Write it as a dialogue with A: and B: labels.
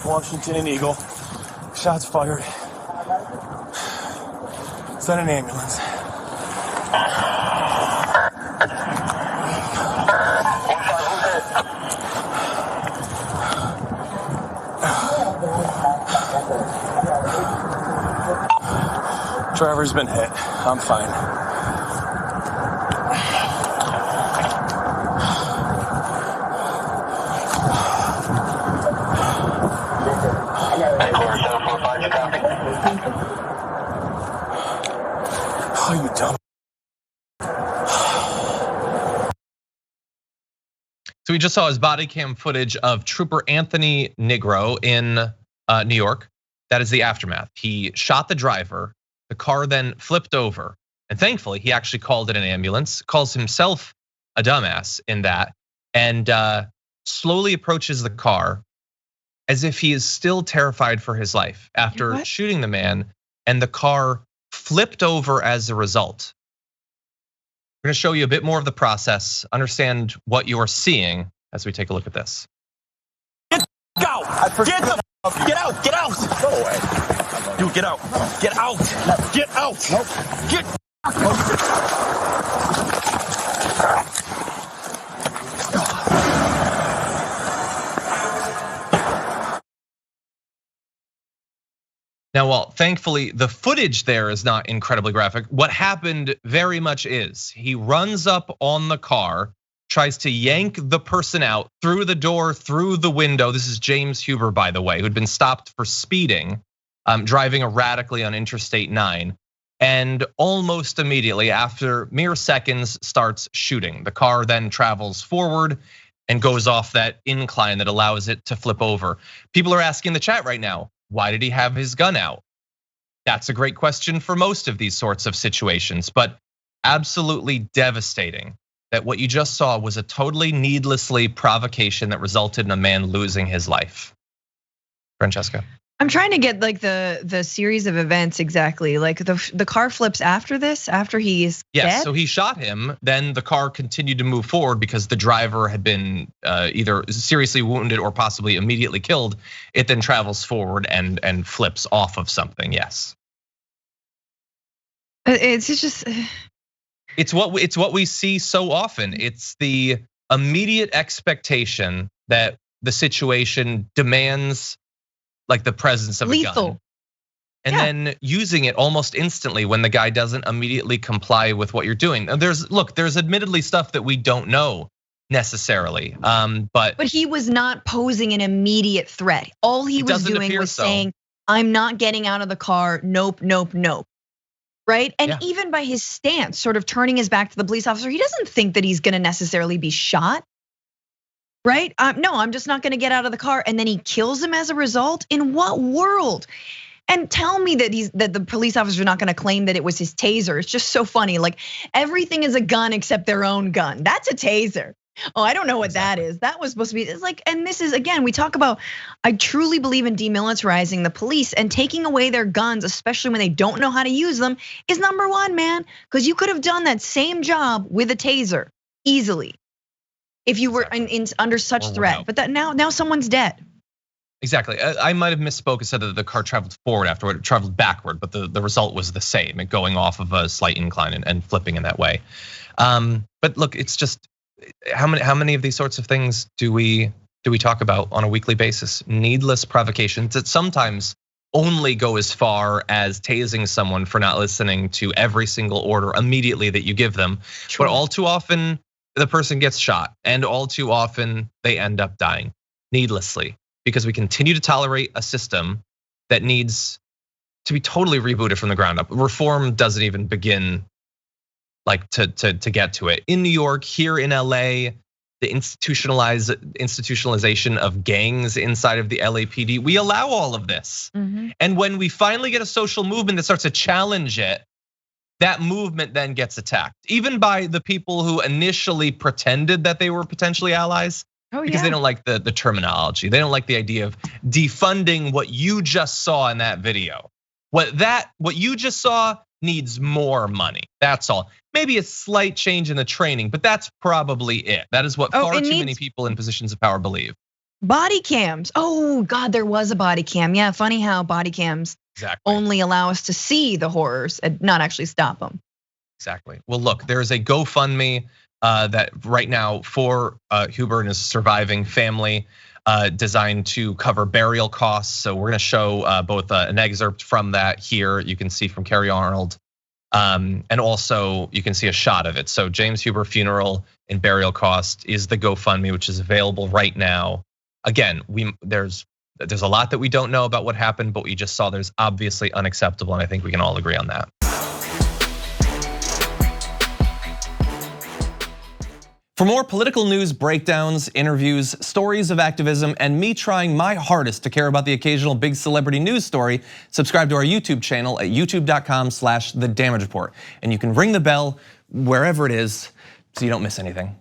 A: Washington and Eagle. Shots fired. Send an ambulance. Driver's been hit. I'm fine. Oh, you dumb.
B: So we just saw his body cam footage of Trooper Anthony Negro in New York. That is the aftermath. He shot the driver. The car then flipped over. And thankfully, he actually called in an ambulance, calls himself a dumbass in that, and slowly approaches the car as if he is still terrified for his life after shooting the man, and the car flipped over as a result. We're gonna show you a bit more of the process, understand what you're seeing as we take a look at this.
A: Get out! Get out! Get out! Go away. Dude, get out. Get out. Get out. Nope. Get
B: Now, while thankfully the footage there is not incredibly graphic, what happened very much is he runs up on the car, tries to yank the person out through the door, through the window. This is James Huber, by the way, who'd been stopped for speeding, driving erratically on Interstate 9. And almost immediately, after mere seconds, starts shooting. The car then travels forward and goes off that incline that allows it to flip over. People are asking in the chat right now, why did he have his gun out? That's a great question for most of these sorts of situations, but absolutely devastating that what you just saw was a totally needlessly provocation that resulted in a man losing his life. Francesca.
C: I'm trying to get like the series of events exactly. Like the car flips after this, after he's dead?
B: So he shot him. Then the car continued to move forward because the driver had been either seriously wounded or possibly immediately killed. It then travels forward and flips off of something. Yes.
C: It's just.
B: It's what we see so often. It's the immediate expectation that the situation demands, like the presence of
C: lethal.
B: A gun. And then using it almost instantly when the guy doesn't immediately comply with what you're doing. There's admittedly stuff that we don't know necessarily, but
C: he was not posing an immediate threat. All he was doing was saying, "I'm not getting out of the car. Nope, nope, nope." Right, and even by his stance, sort of turning his back to the police officer, he doesn't think that he's going to necessarily be shot. Right? No, I'm just not gonna get out of the car. And then he kills him as a result. In what world? And tell me that the police officer is not gonna claim that it was his taser. It's just so funny. Like everything is a gun except their own gun. That's a taser. Oh, I don't know what that is. That was supposed to be, it's like, and this is again, we talk about, I truly believe in demilitarizing the police, and taking away their guns, especially when they don't know how to use them, is number one, man. Because you could have done that same job with a taser easily if you were under such threat, but that now someone's dead.
B: Exactly, I might have misspoke and said that the car traveled forward afterward, it traveled backward, but the result was the same, it going off of a slight incline and flipping in that way. But look, it's just, how many of these sorts of things do we talk about on a weekly basis? Needless provocations that sometimes only go as far as tasing someone for not listening to every single order immediately that you give them. But all too often, the person gets shot, and all too often they end up dying needlessly because we continue to tolerate a system that needs to be totally rebooted from the ground up. Reform doesn't even begin like to get to it. In New York, here in LA, the institutionalization of gangs inside of the LAPD, we allow all of this. And when we finally get a social movement that starts to challenge it, that movement then gets attacked, even by the people who initially pretended that they were potentially allies, because they don't like the terminology. They don't like the idea of defunding what you just saw in that video. What you just saw needs more money. That's all. Maybe a slight change in the training, but that's probably it. That is what far too many people in positions of power believe.
C: Body cams. Oh God, there was a body cam. Yeah, funny how body cams only allow us to see the horrors and not actually stop them.
B: Exactly. Well, look, there is a GoFundMe that right now for Huber and his surviving family, designed to cover burial costs. So we're gonna show both an excerpt from that here. You can see from Kerry Arnold, and also you can see a shot of it. So James Huber funeral and burial cost is the GoFundMe, which is available right now. Again, there's a lot that we don't know about what happened, but we just saw there's obviously unacceptable, and I think we can all agree on that. For more political news breakdowns, interviews, stories of activism, and me trying my hardest to care about the occasional big celebrity news story, subscribe to our YouTube channel at youtube.com/The Damage Report. And you can ring the bell wherever it is so you don't miss anything.